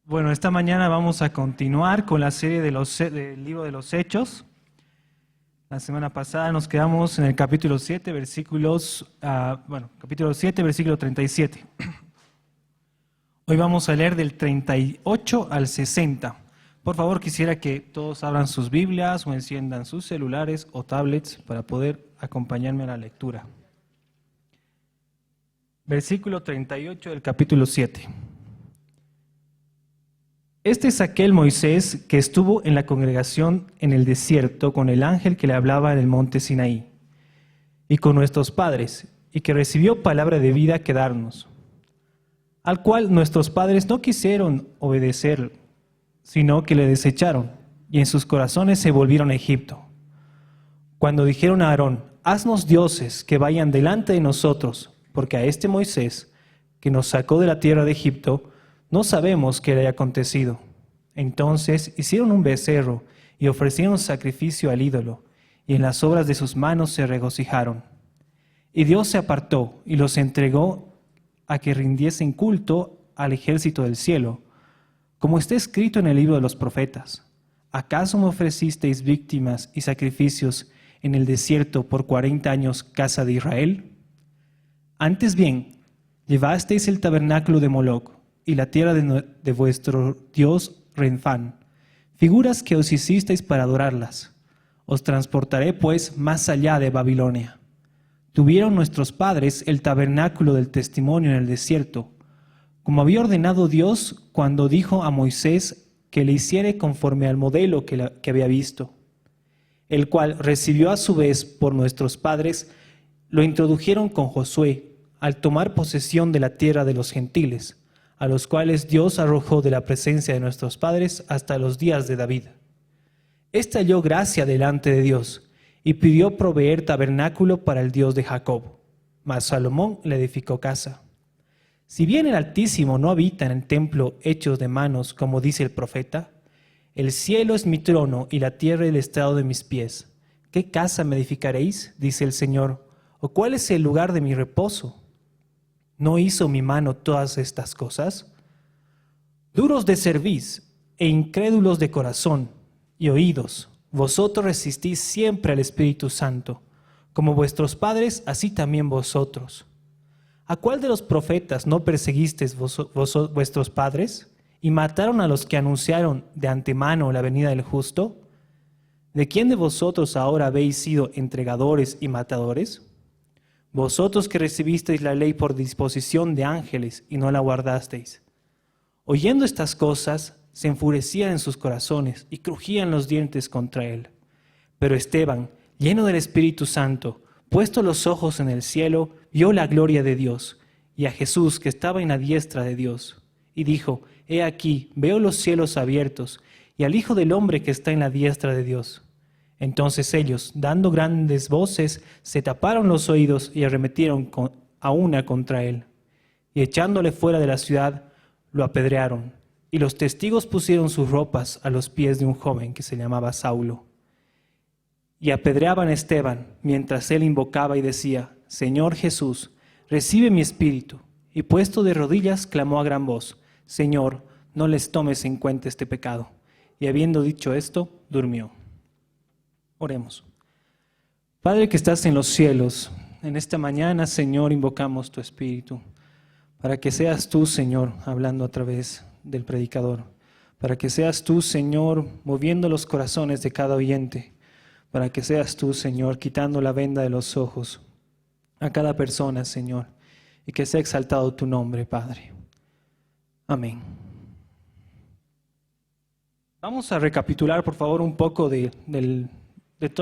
Bueno, esta mañana vamos a continuar con la serie del libro de los Hechos. La semana pasada nos quedamos en el capítulo 7, capítulo 7, versículo 37. Hoy vamos a leer del 38 al 60. Por favor, quisiera que todos abran sus Biblias o enciendan sus celulares o tablets para poder acompañarme a la lectura. Versículo 38 del capítulo 7. Este es aquel Moisés que estuvo en la congregación en el desierto con el ángel que le hablaba en el monte Sinaí, y con nuestros padres, y que recibió palabra de vida que darnos, al cual nuestros padres no quisieron obedecer, sino que le desecharon, y en sus corazones se volvieron a Egipto. Cuando dijeron a Aarón: haznos dioses que vayan delante de nosotros, porque a este Moisés, que nos sacó de la tierra de Egipto, no sabemos qué le haya acontecido. Entonces hicieron un becerro y ofrecieron sacrificio al ídolo, y en las obras de sus manos se regocijaron. Y Dios se apartó y los entregó a que rindiesen culto al ejército del cielo, como está escrito en el libro de los profetas. ¿Acaso me ofrecisteis víctimas y sacrificios en el desierto por 40 años, casa de Israel? Antes bien, llevasteis el tabernáculo de Moloc y la tierra de vuestro dios Renfán, figuras que os hicisteis para adorarlas. Os transportaré pues más allá de Babilonia. Tuvieron nuestros padres el tabernáculo del testimonio en el desierto, como había ordenado Dios cuando dijo a Moisés que le hiciere conforme al modelo que había visto, el cual recibió a su vez por nuestros padres. Lo introdujeron con Josué al tomar posesión de la tierra de los gentiles, a los cuales Dios arrojó de la presencia de nuestros padres hasta los días de David. Este halló gracia delante de Dios y pidió proveer tabernáculo para el Dios de Jacob, mas Salomón le edificó casa. Si bien el Altísimo no habita en el templo hecho de manos, como dice el profeta: el cielo es mi trono y la tierra el estrado de mis pies. ¿Qué casa me edificaréis?, dice el Señor, ¿o cuál es el lugar de mi reposo? ¿No hizo mi mano todas estas cosas? Duros de cerviz e incrédulos de corazón y oídos, vosotros resistís siempre al Espíritu Santo, como vuestros padres, así también vosotros. ¿A cuál de los profetas no perseguisteis vuestros padres y mataron a los que anunciaron de antemano la venida del justo? ¿De quién de vosotros ahora habéis sido entregadores y matadores? Vosotros que recibisteis la ley por disposición de ángeles y no la guardasteis. Oyendo estas cosas, se enfurecían en sus corazones y crujían los dientes contra él. Pero Esteban, lleno del Espíritu Santo, puesto los ojos en el cielo, vio la gloria de Dios y a Jesús que estaba en la diestra de Dios. Y dijo: he aquí, veo los cielos abiertos y al Hijo del Hombre que está en la diestra de Dios. Entonces ellos, dando grandes voces, se taparon los oídos y arremetieron a una contra él. Y echándole fuera de la ciudad, lo apedrearon. Y los testigos pusieron sus ropas a los pies de un joven que se llamaba Saulo. Y apedreaban a Esteban, mientras él invocaba y decía: Señor Jesús, recibe mi espíritu. Y puesto de rodillas, clamó a gran voz: Señor, no les tomes en cuenta este pecado. Y habiendo dicho esto, durmió. Oremos. Padre que estás en los cielos, en esta mañana, Señor, invocamos tu Espíritu, para que seas tú, Señor, hablando a través del predicador, para que seas tú, Señor, moviendo los corazones de cada oyente, para que seas tú, Señor, quitando la venda de los ojos a cada persona, Señor, y que sea exaltado tu nombre, Padre. Amén. Vamos a recapitular, por favor, un poco de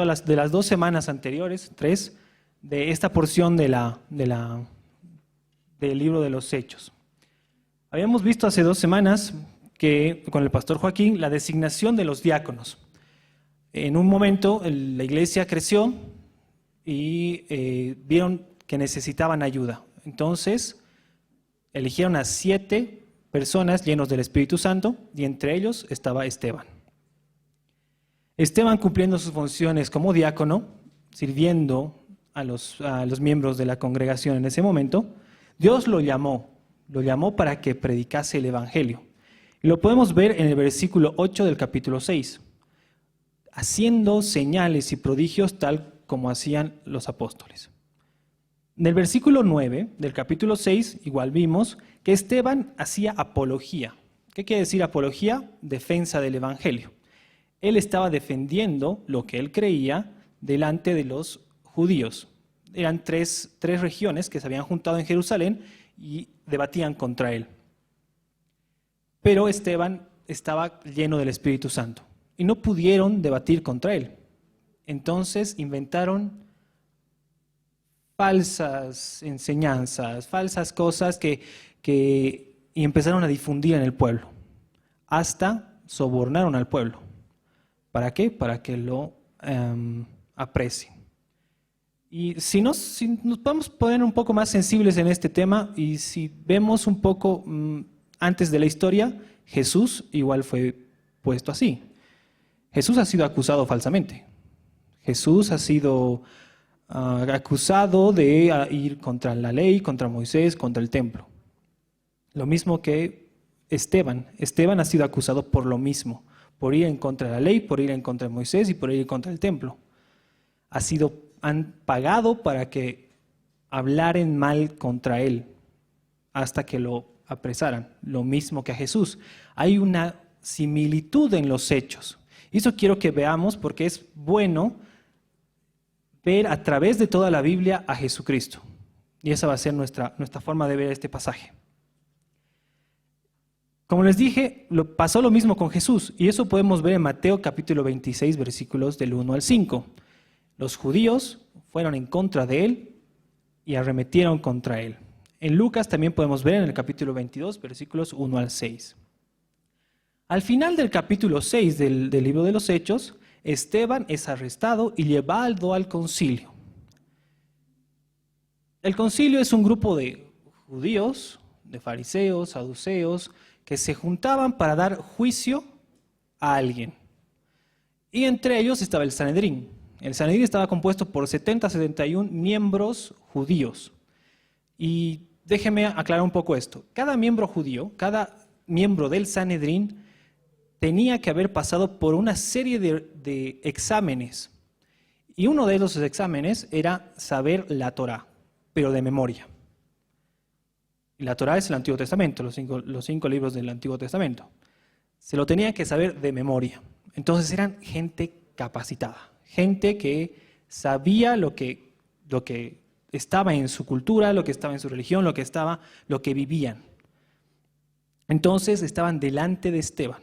las 2 semanas anteriores, 3, de esta porción del libro de los Hechos. Habíamos visto hace 2 semanas que con el pastor Joaquín la designación de los diáconos. En un momento la iglesia creció y vieron que necesitaban ayuda. Entonces eligieron a 7 personas llenos del Espíritu Santo y entre ellos estaba Esteban. Esteban, cumpliendo sus funciones como diácono, sirviendo a los miembros de la congregación en ese momento, Dios lo llamó para que predicase el Evangelio. Lo podemos ver en el versículo 8 del capítulo 6, haciendo señales y prodigios tal como hacían los apóstoles. En el versículo 9 del capítulo 6, igual vimos que Esteban hacía apología. ¿Qué quiere decir apología? Defensa del evangelio. Él estaba defendiendo lo que él creía delante de los judíos. Eran tres regiones que se habían juntado en Jerusalén y debatían contra él. Pero Esteban estaba lleno del Espíritu Santo y no pudieron debatir contra él. Entonces inventaron falsas enseñanzas, falsas cosas y empezaron a difundir en el pueblo. Hasta sobornaron al pueblo. ¿Para qué? Para que lo aprecien. Y si nos podemos poner un poco más sensibles en este tema, y si vemos un poco antes de la historia, Jesús igual fue puesto así. Jesús ha sido acusado falsamente. Jesús ha sido acusado de ir contra la ley, contra Moisés, contra el templo. Lo mismo que Esteban. Esteban ha sido acusado por lo mismo, por ir en contra de la ley, por ir en contra de Moisés y por ir en contra del templo. Han pagado para que hablaren mal contra él hasta que lo apresaran, lo mismo que a Jesús. Hay una similitud en los hechos. Y eso quiero que veamos porque es bueno ver a través de toda la Biblia a Jesucristo. Y esa va a ser nuestra forma de ver este pasaje. Como les dije, pasó lo mismo con Jesús, y eso podemos ver en Mateo capítulo 26, versículos del 1 al 5. Los judíos fueron en contra de él y arremetieron contra él. En Lucas también podemos ver en el capítulo 22, versículos 1 al 6. Al final del capítulo 6 del libro de los Hechos, Esteban es arrestado y llevado al concilio. El concilio es un grupo de judíos, de fariseos, saduceos, que se juntaban para dar juicio a alguien. Y entre ellos estaba el Sanedrín. El Sanedrín estaba compuesto por 71 miembros judíos. Y déjeme aclarar un poco esto. Cada miembro judío, cada miembro del Sanedrín tenía que haber pasado por una serie de exámenes. Y uno de esos exámenes era saber la Torá, pero de memoria. Y la Torá es el Antiguo Testamento, los cinco libros del Antiguo Testamento. Se lo tenían que saber de memoria. Entonces eran gente capacitada, gente que sabía lo que estaba en su cultura, lo que estaba en su religión, lo que vivían. Entonces estaban delante de Esteban.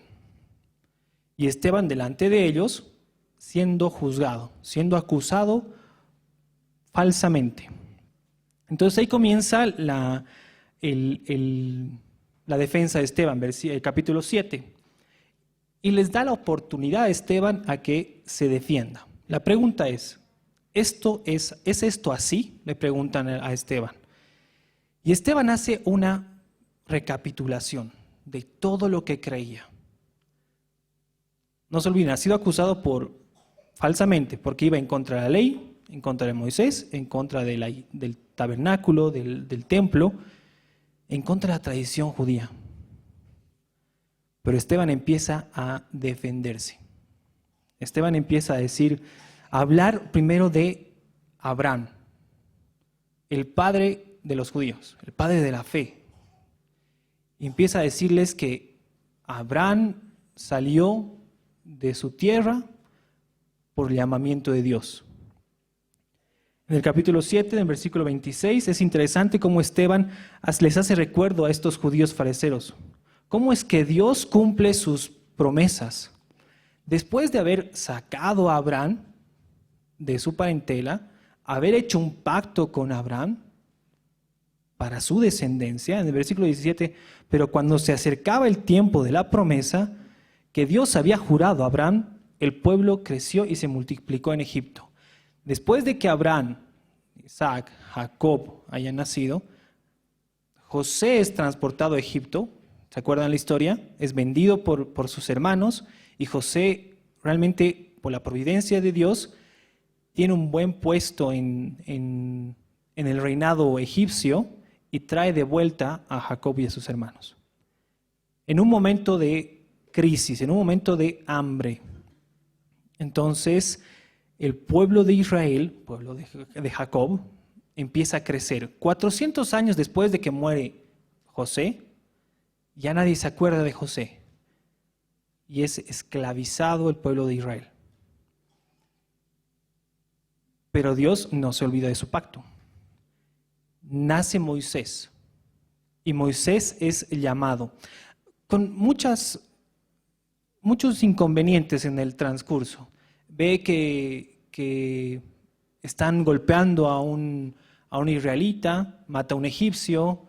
Y Esteban delante de ellos siendo juzgado, siendo acusado falsamente. Entonces ahí comienza la defensa de Esteban, el capítulo 7. Y les da la oportunidad a Esteban a que se defienda. La pregunta ¿es esto así? Le preguntan a Esteban. Y Esteban hace una recapitulación de todo lo que creía. No se olviden, ha sido acusado falsamente porque iba en contra de la ley, en contra de Moisés, en contra del tabernáculo, del templo, en contra de la tradición judía. Pero Esteban empieza a defenderse. Esteban empieza a hablar primero de Abraham, el padre de los judíos, el padre de la fe. Y empieza a decirles que Abraham salió de su tierra por el llamamiento de Dios. En el capítulo 7, en el versículo 26, es interesante cómo Esteban les hace recuerdo a estos judíos fariseos. ¿Cómo es que Dios cumple sus promesas? Después de haber sacado a Abraham de su parentela, haber hecho un pacto con Abraham para su descendencia, en el versículo 17, pero cuando se acercaba el tiempo de la promesa que Dios había jurado a Abraham, el pueblo creció y se multiplicó en Egipto. Después de que Abraham, Isaac, Jacob hayan nacido, José es transportado a Egipto. ¿Se acuerdan la historia? Es vendido por sus hermanos y José realmente, por la providencia de Dios, tiene un buen puesto en el reinado egipcio y trae de vuelta a Jacob y a sus hermanos. en un momento de crisis, en un momento de hambre. Entonces, el pueblo de Israel, pueblo de Jacob, empieza a crecer. 400 años después de que muere José, ya nadie se acuerda de José. Y es esclavizado el pueblo de Israel. Pero Dios no se olvida de su pacto. Nace Moisés. Y Moisés es llamado. Con muchos inconvenientes en el transcurso. Ve que están golpeando a un israelita, mata a un egipcio,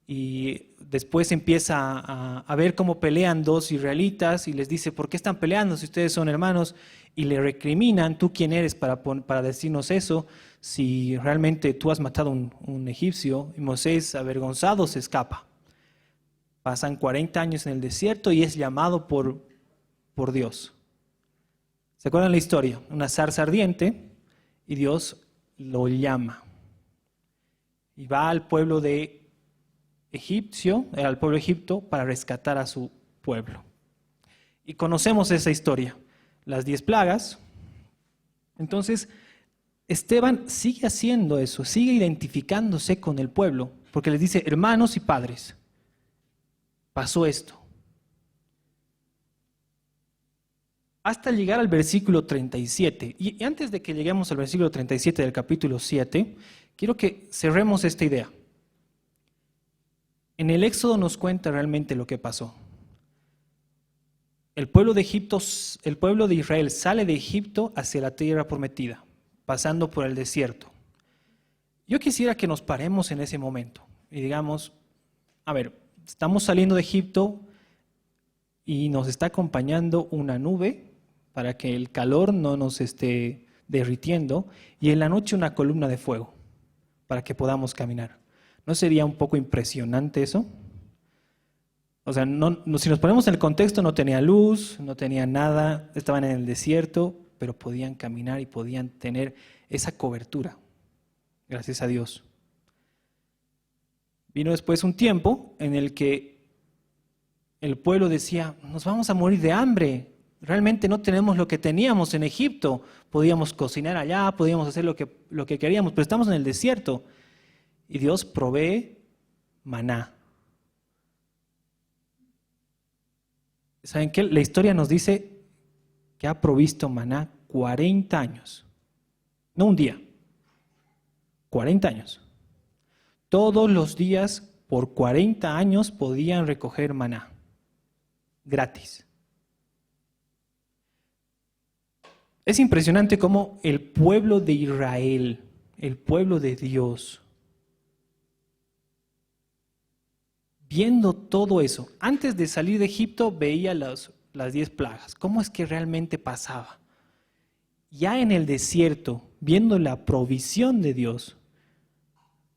y después empieza a ver cómo pelean dos israelitas y les dice, ¿por qué están peleando si ustedes son hermanos? Y le recriminan, ¿tú quién eres para decirnos eso? Si realmente tú has matado a un egipcio. Y Moisés, avergonzado, se escapa. Pasan 40 años en el desierto y es llamado por Dios. ¿Se acuerdan la historia? Una zarza ardiente y Dios lo llama. Y va al pueblo de Egipto para rescatar a su pueblo. Y conocemos esa historia, las 10 plagas. Entonces, Esteban sigue haciendo eso, sigue identificándose con el pueblo, porque les dice, hermanos y padres, pasó esto. Hasta llegar al versículo 37. Y antes de que lleguemos al versículo 37 del capítulo 7, quiero que cerremos esta idea. En el Éxodo nos cuenta realmente lo que pasó. El pueblo de Israel sale de Egipto hacia la tierra prometida, pasando por el desierto. Yo quisiera que nos paremos en ese momento y digamos, a ver, estamos saliendo de Egipto y nos está acompañando una nube para que el calor no nos esté derritiendo y en la noche una columna de fuego para que podamos caminar. ¿No sería un poco impresionante eso? O sea, si nos ponemos en el contexto, no tenía luz, no tenía nada, estaban en el desierto, pero podían caminar y podían tener esa cobertura. Gracias a Dios. Vino después un tiempo en el que el pueblo decía, nos vamos a morir de hambre. Realmente no tenemos lo que teníamos en Egipto. Podíamos cocinar allá, podíamos hacer lo que queríamos, pero estamos en el desierto. Y Dios provee maná. ¿Saben qué? La historia nos dice que ha provisto maná 40 años. No un día, 40 años. Todos los días, por 40 años, podían recoger maná. Gratis. Es impresionante cómo el pueblo de Israel, el pueblo de Dios, viendo todo eso, antes de salir de Egipto veía las 10 plagas. ¿Cómo es que realmente pasaba? Ya en el desierto, viendo la provisión de Dios,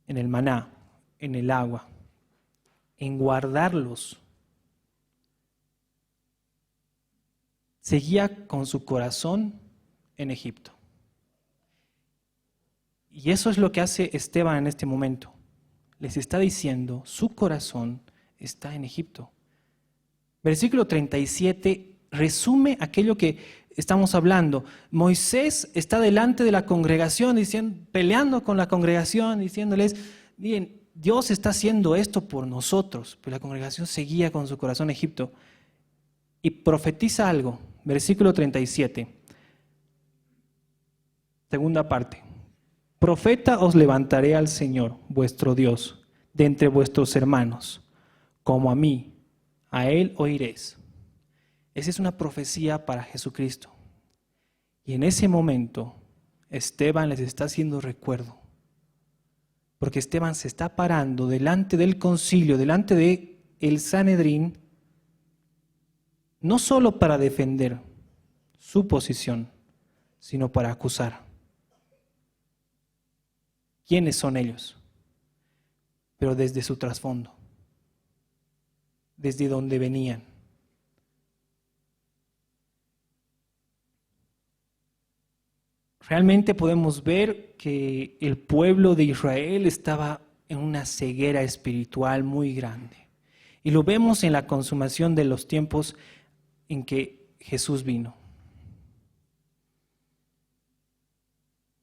en el maná, en el agua, en guardarlos, seguía con su corazón en Egipto. Y eso es lo que hace Esteban en este momento. Les está diciendo, su corazón está en Egipto. Versículo 37 resume aquello que estamos hablando. Moisés está delante de la congregación, peleando con la congregación, diciéndoles, miren, Dios está haciendo esto por nosotros. Pero la congregación seguía con su corazón en Egipto. Y profetiza algo. Versículo 37. Segunda parte. Profeta os levantaré al Señor, vuestro Dios, de entre vuestros hermanos, como a mí, a Él oiréis. Esa es una profecía para Jesucristo. Y en ese momento, Esteban les está haciendo recuerdo. Porque Esteban se está parando delante del concilio, delante del Sanedrín, no solo para defender su posición, sino para acusar. ¿Quiénes son ellos? Pero desde su trasfondo, desde donde venían. Realmente podemos ver que el pueblo de Israel estaba en una ceguera espiritual muy grande. Y lo vemos en la consumación de los tiempos en que Jesús vino.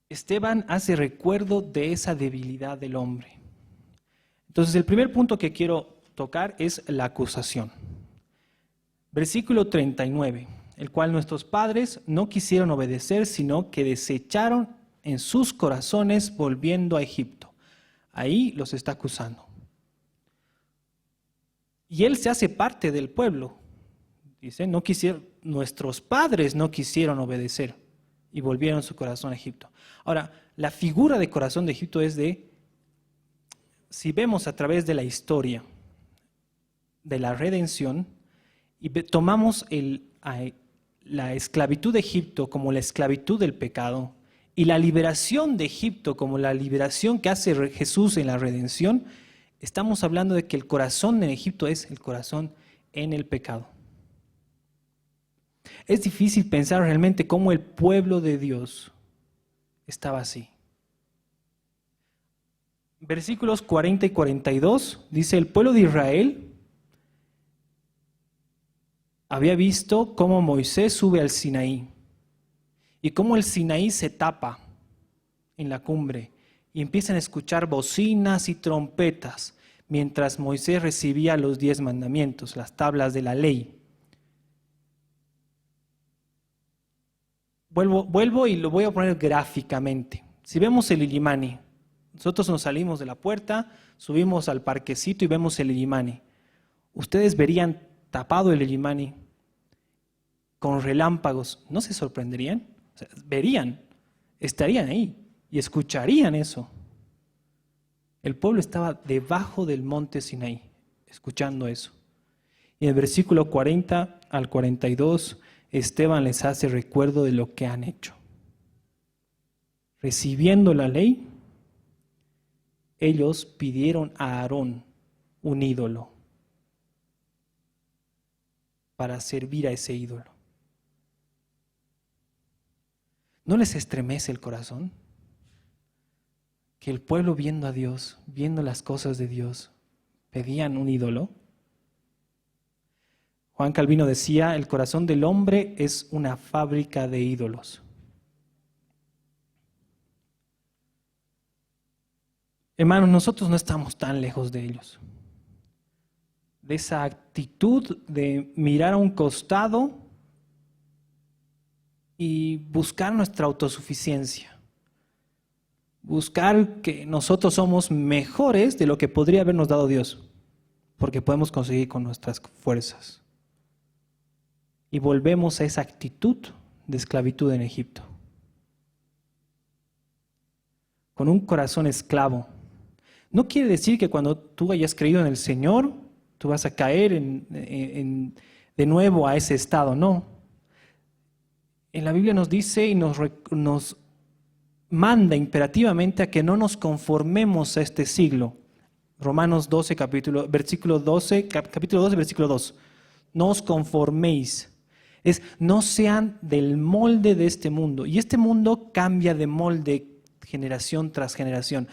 Esteban hace recuerdo de esa debilidad del hombre. Entonces, el primer punto que quiero tocar es la acusación. Versículo 39, el cual nuestros padres no quisieron obedecer, sino que desecharon en sus corazones volviendo a Egipto. Ahí los está acusando. Y él se hace parte del pueblo. Dice, nuestros padres no quisieron obedecer y volvieron su corazón a Egipto. Ahora, la figura de corazón de Egipto es si vemos a través de la historia de la redención y tomamos la esclavitud de Egipto como la esclavitud del pecado y la liberación de Egipto como la liberación que hace Jesús en la redención, estamos hablando de que el corazón en Egipto es el corazón en el pecado. Es difícil pensar realmente cómo el pueblo de Dios estaba así. Versículos 40 y 42 dice, el pueblo de Israel había visto cómo Moisés sube al Sinaí y cómo el Sinaí se tapa en la cumbre y empiezan a escuchar bocinas y trompetas mientras Moisés recibía los 10 mandamientos, las tablas de la ley. Vuelvo y lo voy a poner gráficamente. Si vemos el Illimani, nosotros nos salimos de la puerta, subimos al parquecito y vemos el Illimani. Ustedes verían tapado el Illimani con relámpagos, ¿no se sorprenderían? O sea, verían, estarían ahí y escucharían eso. El pueblo estaba debajo del monte Sinaí, escuchando eso. Y en el versículo 40 al 42, Esteban les hace recuerdo de lo que han hecho. Recibiendo la ley, ellos pidieron a Aarón un ídolo para servir a ese ídolo. ¿No les estremece el corazón? Que el pueblo viendo a Dios, viendo las cosas de Dios, pedían un ídolo. Juan Calvino decía, el corazón del hombre es una fábrica de ídolos. Hermanos, nosotros no estamos tan lejos de ellos. De esa actitud de mirar a un costado y buscar nuestra autosuficiencia. Buscar que nosotros somos mejores de lo que podría habernos dado Dios, porque podemos conseguir con nuestras fuerzas. Y volvemos a esa actitud de esclavitud en Egipto. Con un corazón esclavo. No quiere decir que cuando tú hayas creído en el Señor, tú vas a caer de nuevo a ese estado, no. En la Biblia nos dice y nos manda imperativamente a que no nos conformemos a este siglo. Romanos 12, capítulo 12, versículo 2. No os conforméis. No sean del molde de este mundo. Y este mundo cambia de molde generación tras generación.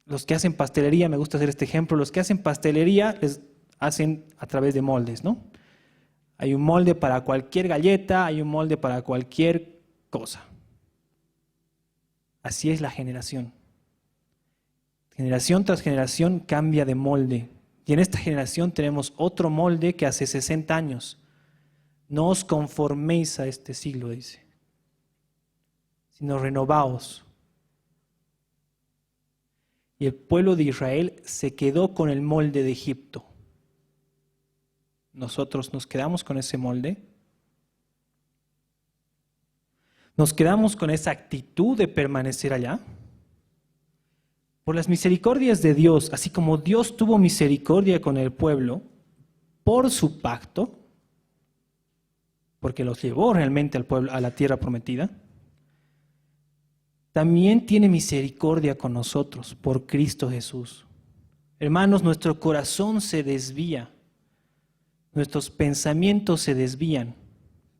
Los que hacen pastelería, me gusta hacer este ejemplo, los que hacen pastelería les hacen a través de moldes, ¿no? Hay un molde para cualquier galleta, hay un molde para cualquier cosa. Así es la generación. Generación tras generación cambia de molde. Y en esta generación tenemos otro molde que hace 60 años. No os conforméis a este siglo, dice, sino renovaos. Y el pueblo de Israel se quedó con el molde de Egipto. Nosotros nos quedamos con ese molde. Nos quedamos con esa actitud de permanecer allá. Por las misericordias de Dios, así como Dios tuvo misericordia con el pueblo por su pacto, porque los llevó realmente al pueblo, a la tierra prometida, también tiene misericordia con nosotros por Cristo Jesús. Hermanos, nuestro corazón se desvía, nuestros pensamientos se desvían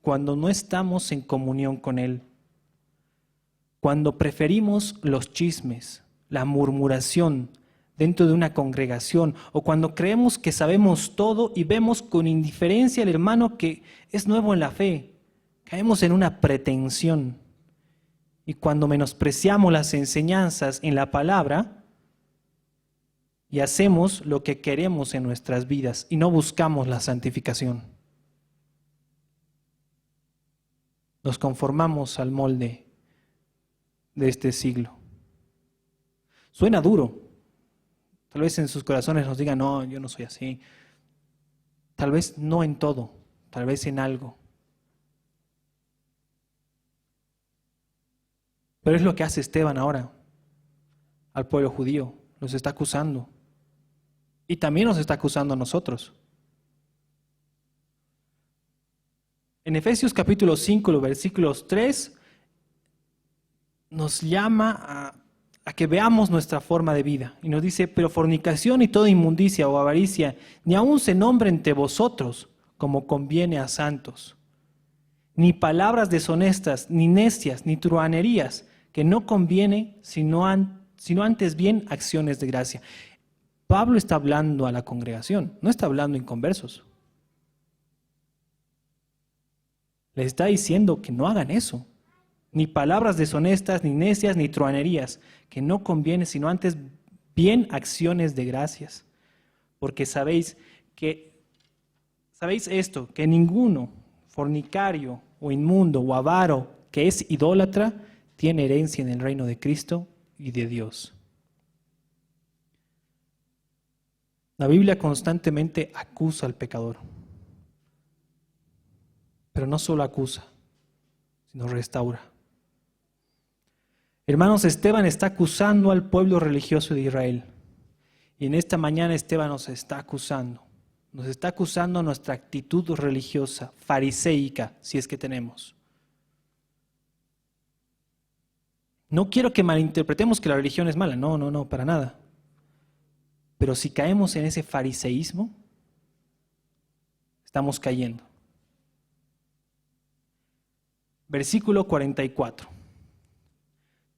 cuando no estamos en comunión con Él, cuando preferimos los chismes, la murmuración dentro de una congregación, o cuando creemos que sabemos todo y vemos con indiferencia al hermano que es nuevo en la fe, caemos en una pretensión. Y cuando menospreciamos las enseñanzas en la palabra y hacemos lo que queremos en nuestras vidas y no buscamos la santificación, nos conformamos al molde de este siglo. Suena duro. Tal vez en sus corazones nos digan, no, yo no soy así. Tal vez no en todo, tal vez en algo. Pero es lo que hace Esteban ahora al pueblo judío. Los está acusando. Y también nos está acusando a nosotros. En Efesios capítulo 5, los versículos 3, nos llama a que veamos nuestra forma de vida. Y nos dice, pero fornicación y toda inmundicia o avaricia, ni aun se nombre entre vosotros, como conviene a santos. Ni palabras deshonestas, ni necias, ni truhanerías, que no conviene, sino antes bien acciones de gracia. Pablo está hablando a la congregación, no está hablando a inconversos. Les está diciendo que no hagan eso. Ni palabras deshonestas, ni necias, ni truhanerías, que no conviene, sino antes bien acciones de gracias. Porque sabéis esto, que ninguno, fornicario o inmundo o avaro, que es idólatra, tiene herencia en el reino de Cristo y de Dios. La Biblia constantemente acusa al pecador. Pero no solo acusa, sino restaura. Hermanos, Esteban está acusando al pueblo religioso de Israel. Y en esta mañana Esteban nos está acusando. Nos está acusando nuestra actitud religiosa, fariseica, si es que tenemos. No quiero que malinterpretemos que la religión es mala. No, para nada. Pero si caemos en ese fariseísmo, estamos cayendo. Versículo 44.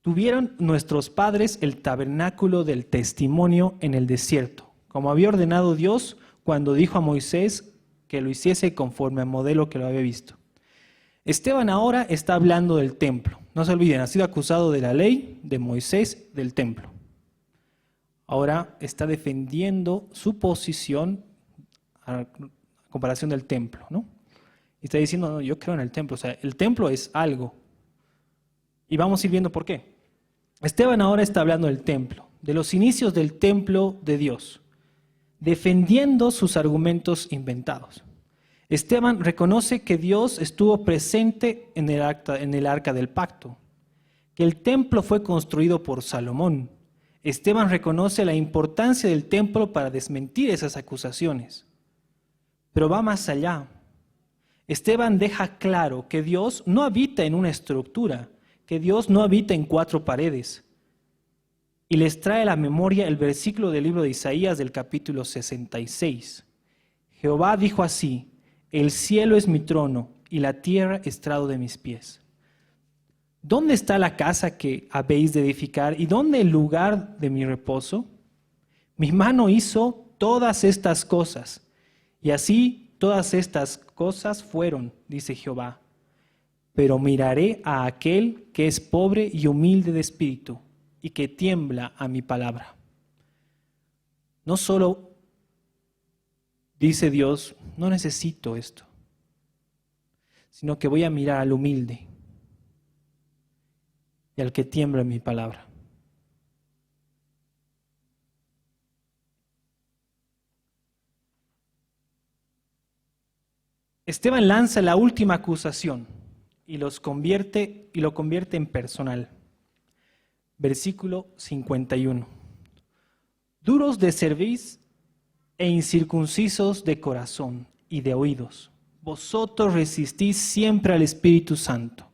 Tuvieron nuestros padres el tabernáculo del testimonio en el desierto, como había ordenado Dios cuando dijo a Moisés que lo hiciese conforme al modelo que lo había visto. Esteban ahora está hablando del templo. No se olviden, ha sido acusado de la ley, de Moisés, del templo. Ahora está defendiendo su posición a comparación del templo, ¿no? Y está diciendo, no, yo creo en el templo. O sea, el templo es algo. Y vamos a ir viendo por qué. Esteban ahora está hablando del templo, de los inicios del templo de Dios, defendiendo sus argumentos inventados. Esteban reconoce que Dios estuvo presente en el arca del pacto, que el templo fue construido por Salomón. Esteban reconoce la importancia del templo para desmentir esas acusaciones. Pero va más allá. Esteban deja claro que Dios no habita en una estructura, que Dios no habita en 4 paredes. Y les trae a la memoria el versículo del libro de Isaías del capítulo 66. Jehová dijo así, el cielo es mi trono y la tierra estrado de mis pies. ¿Dónde está la casa que habéis de edificar y dónde el lugar de mi reposo? Mi mano hizo todas estas cosas y así todas estas cosas fueron, dice Jehová. Pero miraré a aquel que es pobre y humilde de espíritu y que tiembla a mi palabra. No solo dice Dios, no necesito esto, sino que voy a mirar al humilde y al que tiembla en mi palabra. Esteban lanza la última acusación y lo convierte en personal. Versículo 51. Duros de cerviz e incircuncisos de corazón y de oídos, vosotros resistís siempre al Espíritu Santo.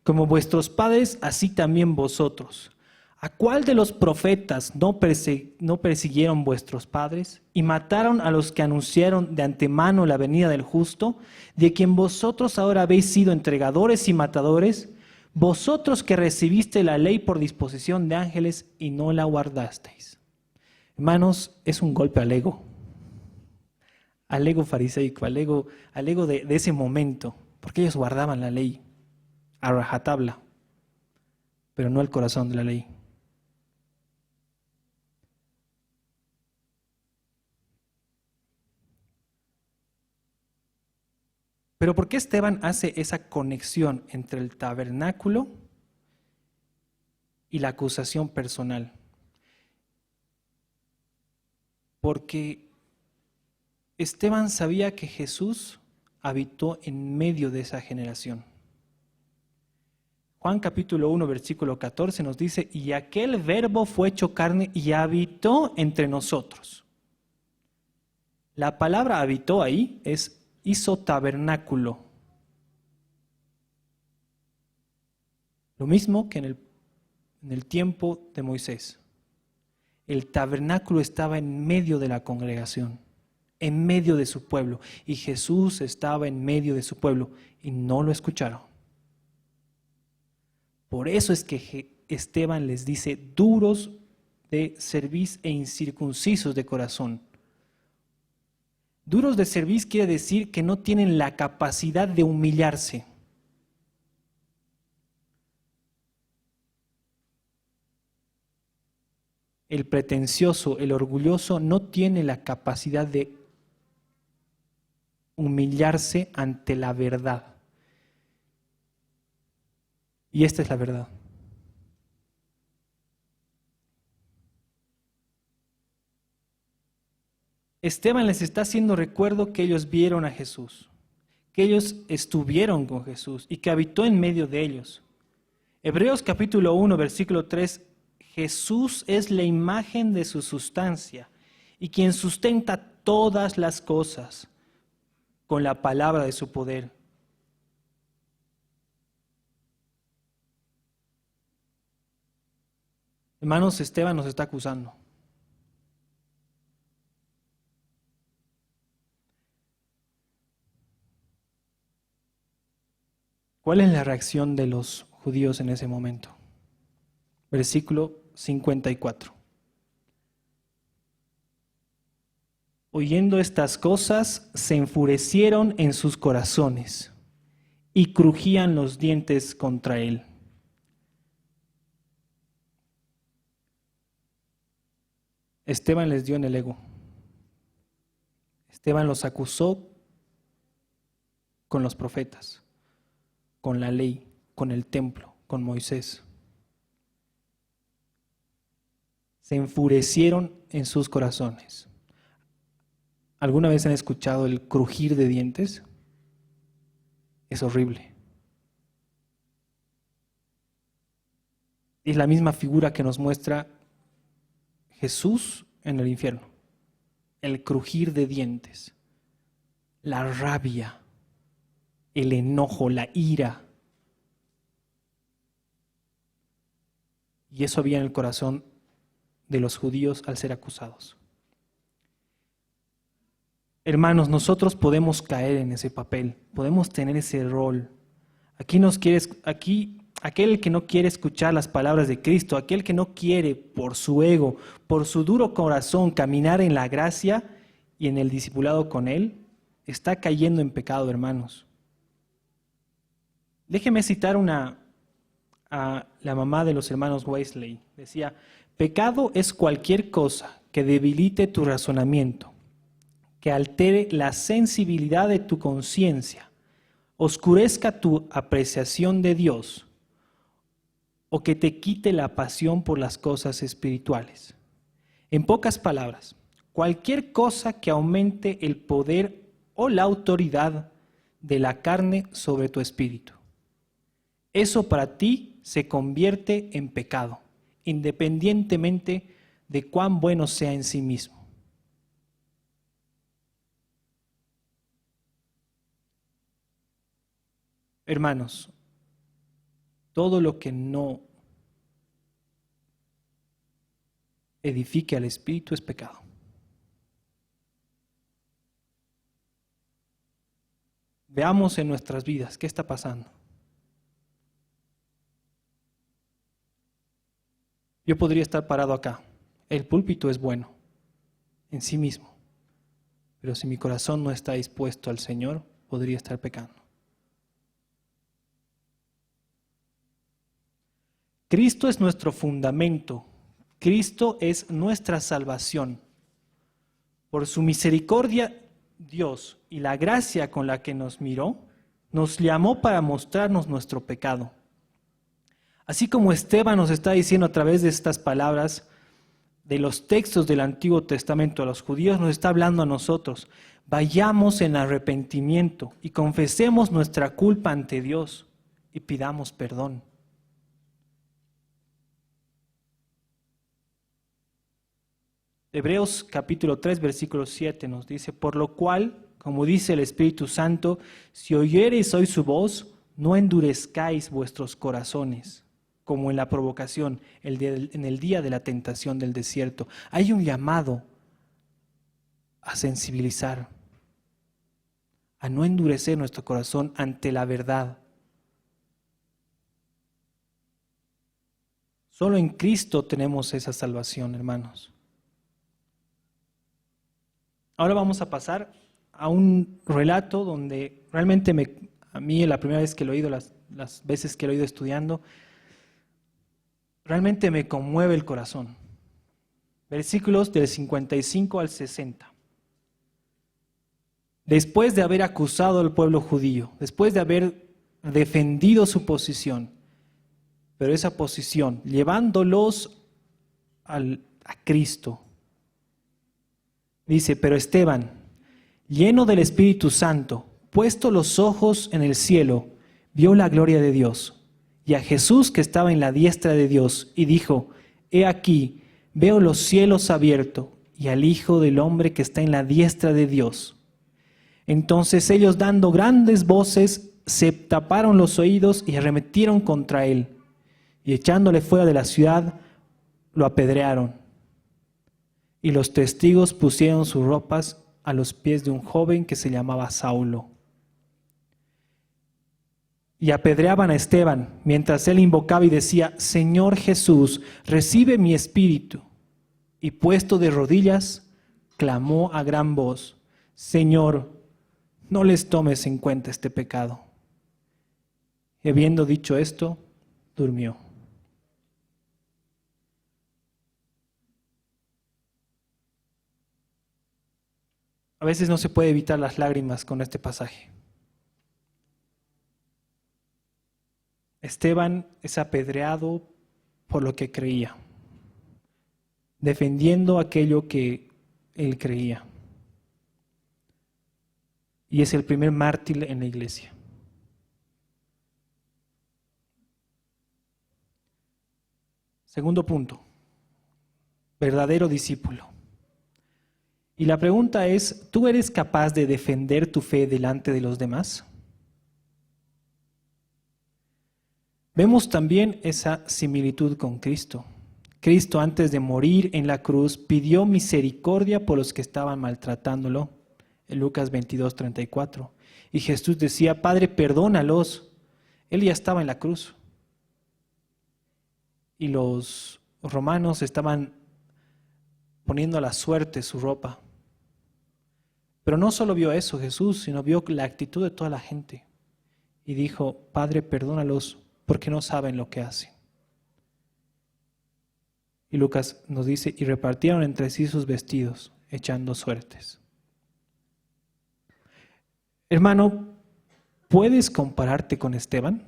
Como vuestros padres, así también vosotros. ¿A cuál de los profetas no persiguieron vuestros padres y mataron a los que anunciaron de antemano la venida del justo, de quien vosotros ahora habéis sido entregadores y matadores, vosotros que recibiste la ley por disposición de ángeles y no la guardasteis? Hermanos, es un golpe al ego fariseico, al ego de ese momento, porque ellos guardaban la ley a rajatabla, pero no el corazón de la ley. Pero ¿por qué Esteban hace esa conexión entre el tabernáculo y la acusación personal? Porque Esteban sabía que Jesús habitó en medio de esa generación. Juan capítulo 1, versículo 14 nos dice, y aquel verbo fue hecho carne y habitó entre nosotros. La palabra habitó ahí hizo tabernáculo. Lo mismo que en el tiempo de Moisés. El tabernáculo estaba en medio de la congregación, en medio de su pueblo, y Jesús estaba en medio de su pueblo y no lo escucharon. Por eso es que Esteban les dice, duros de cerviz e incircuncisos de corazón. Duros de cerviz quiere decir que no tienen la capacidad de humillarse. El pretencioso, el orgulloso, no tiene la capacidad de humillarse ante la verdad. Y esta es la verdad. Esteban les está haciendo recuerdo que ellos vieron a Jesús, que ellos estuvieron con Jesús y que habitó en medio de ellos. Hebreos capítulo 1, versículo 3, Jesús es la imagen de su sustancia y quien sustenta todas las cosas con la palabra de su poder. Hermanos, Esteban nos está acusando. ¿Cuál es la reacción de los judíos en ese momento? Versículo 54. Oyendo estas cosas, se enfurecieron en sus corazones y crujían los dientes contra él. Esteban les dio en el ego. Esteban los acusó con los profetas, con la ley, con el templo, con Moisés. Se enfurecieron en sus corazones. ¿Alguna vez han escuchado el crujir de dientes? Es horrible. Es la misma figura que nos muestra Jesús en el infierno. El crujir de dientes, la rabia, el enojo, la ira. Y eso había en el corazón de los judíos al ser acusados. Hermanos, nosotros podemos caer en ese papel, podemos tener ese rol. Aquí aquel que no quiere escuchar las palabras de Cristo, aquel que no quiere por su ego, por su duro corazón caminar en la gracia y en el discipulado con Él, está cayendo en pecado, hermanos. Déjeme citar a la mamá de los hermanos Wesley. Decía, pecado es cualquier cosa que debilite tu razonamiento, que altere la sensibilidad de tu conciencia, oscurezca tu apreciación de Dios o que te quite la pasión por las cosas espirituales. En pocas palabras, cualquier cosa que aumente el poder o la autoridad de la carne sobre tu espíritu. Eso para ti se convierte en pecado, independientemente de cuán bueno sea en sí mismo. Hermanos, todo lo que no edifique al espíritu es pecado. Veamos en nuestras vidas qué está pasando. Yo podría estar parado acá. El púlpito es bueno, en sí mismo. Pero si mi corazón no está dispuesto al Señor, podría estar pecando. Cristo es nuestro fundamento. Cristo es nuestra salvación. Por su misericordia, Dios, y la gracia con la que nos miró, nos llamó para mostrarnos nuestro pecado. Así como Esteban nos está diciendo a través de estas palabras, de los textos del Antiguo Testamento a los judíos, nos está hablando a nosotros. Vayamos en arrepentimiento y confesemos nuestra culpa ante Dios y pidamos perdón. Hebreos capítulo 3, versículo 7 nos dice, por lo cual, como dice el Espíritu Santo, si oyereis hoy su voz, no endurezcáis vuestros corazones, como en la provocación, en el día de la tentación del desierto. Hay un llamado a sensibilizar, a no endurecer nuestro corazón ante la verdad. Solo en Cristo tenemos esa salvación, hermanos. Ahora vamos a pasar a un relato donde realmente a mí la primera vez que lo he oído, las veces que lo he ido estudiando, realmente me conmueve el corazón. Versículos del 55 al 60. Después de haber acusado al pueblo judío, después de haber defendido su posición, pero esa posición, llevándolos a Cristo, dice, pero Esteban, lleno del Espíritu Santo, puesto los ojos en el cielo, vio la gloria de Dios y a Jesús que estaba en la diestra de Dios y dijo, he aquí, veo los cielos abiertos y al Hijo del Hombre que está en la diestra de Dios. Entonces ellos dando grandes voces se taparon los oídos y arremetieron contra él y echándole fuera de la ciudad lo apedrearon. Y los testigos pusieron sus ropas a los pies de un joven que se llamaba Saulo. Y apedreaban a Esteban, mientras él invocaba y decía, Señor Jesús, recibe mi espíritu. Y puesto de rodillas, clamó a gran voz, Señor, no les tomes en cuenta este pecado. Y habiendo dicho esto, durmió. A veces no se puede evitar las lágrimas con este pasaje. Esteban es apedreado por lo que creía, defendiendo aquello que él creía. Y es el primer mártir en la iglesia. Segundo punto, verdadero discípulo. Y la pregunta es, ¿tú eres capaz de defender tu fe delante de los demás? Vemos también esa similitud con Cristo. Cristo, antes de morir en la cruz, pidió misericordia por los que estaban maltratándolo, en Lucas 22:34. Y Jesús decía, Padre, perdónalos. Él ya estaba en la cruz. Y los romanos estaban poniendo a la suerte su ropa. Pero no solo vio eso Jesús, sino vio la actitud de toda la gente. Y dijo, Padre, perdónalos porque no saben lo que hacen. Y Lucas nos dice, y repartieron entre sí sus vestidos, echando suertes. Hermano, ¿puedes compararte con Esteban?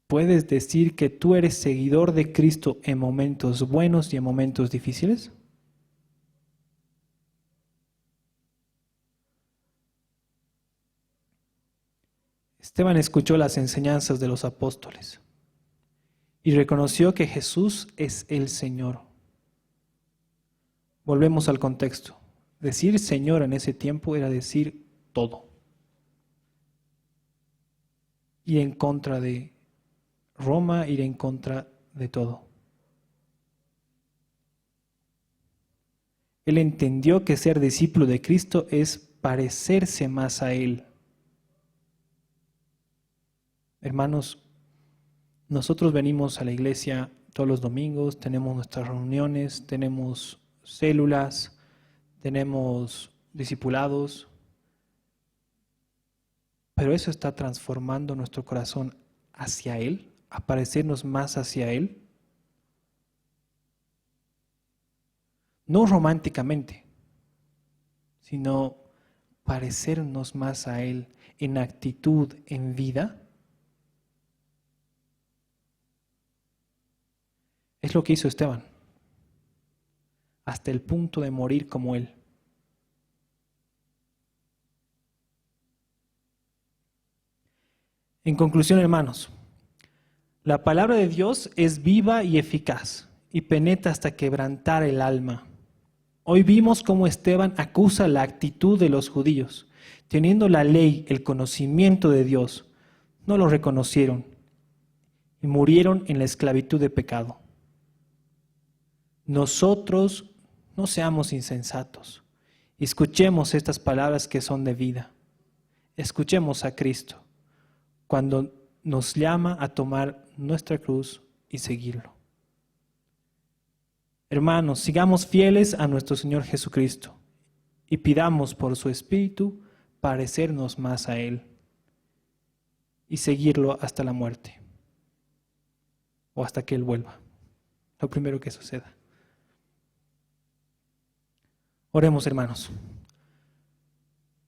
¿Puedes decir que tú eres seguidor de Cristo en momentos buenos y en momentos difíciles? Esteban escuchó las enseñanzas de los apóstoles y reconoció que Jesús es el Señor. Volvemos al contexto. Decir Señor en ese tiempo era decir todo. Ir en contra de Roma, ir en contra de todo. Él entendió que ser discípulo de Cristo es parecerse más a Él. Hermanos, Nosotros venimos a la iglesia todos los domingos, tenemos nuestras reuniones, tenemos células, tenemos discipulados, pero eso está transformando nuestro corazón hacia Él, a parecernos más hacia Él. No románticamente, sino parecernos más a Él en actitud, en vida. Es lo que hizo Esteban, hasta el punto de morir como Él. En conclusión, hermanos, la palabra de Dios es viva y eficaz y penetra hasta quebrantar el alma. Hoy vimos cómo Esteban acusa la actitud de los judíos. Teniendo la ley, el conocimiento de Dios, no lo reconocieron y murieron en la esclavitud de pecado. Nosotros no seamos insensatos. Escuchemos estas palabras que son de vida. Escuchemos a Cristo cuando nos llama a tomar nuestra cruz y seguirlo. Hermanos, sigamos fieles a nuestro Señor Jesucristo y pidamos por su Espíritu parecernos más a Él y seguirlo hasta la muerte o hasta que Él vuelva, lo primero que suceda. Oremos, hermanos.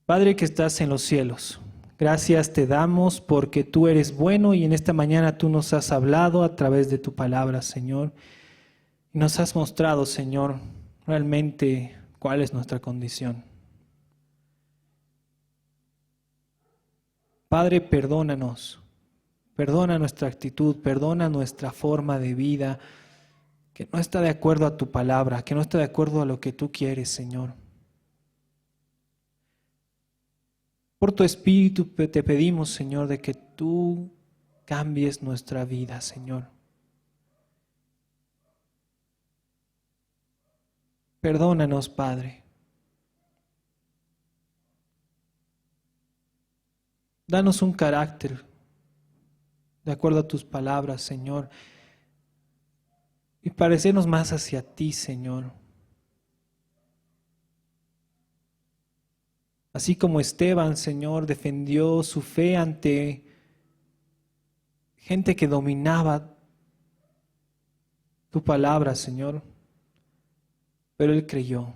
Padre que estás en los cielos, gracias te damos porque tú eres bueno y en esta mañana tú nos has hablado a través de tu palabra, Señor. Y nos has mostrado, Señor, realmente cuál es nuestra condición. Padre, perdónanos, perdona nuestra actitud, perdona nuestra forma de vida, que no está de acuerdo a tu palabra, que no está de acuerdo a lo que tú quieres, Señor. Por tu Espíritu te pedimos, Señor, de que tú cambies nuestra vida, Señor. Perdónanos, Padre. Danos un carácter de acuerdo a tus palabras, Señor, y parecernos más hacia ti, Señor. Así como Esteban, Señor, defendió su fe ante gente que dominaba tu palabra, Señor, pero él creyó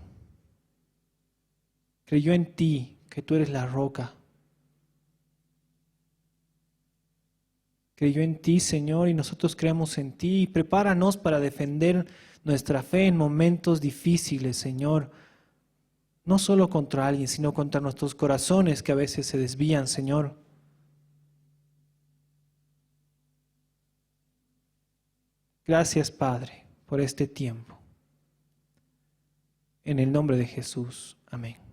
en ti, que tú eres la roca. Creyó en ti, Señor, y nosotros creemos en ti. Y prepáranos para defender nuestra fe en momentos difíciles, Señor. No solo contra alguien, sino contra nuestros corazones que a veces se desvían, Señor. Gracias, Padre, por este tiempo. En el nombre de Jesús. Amén.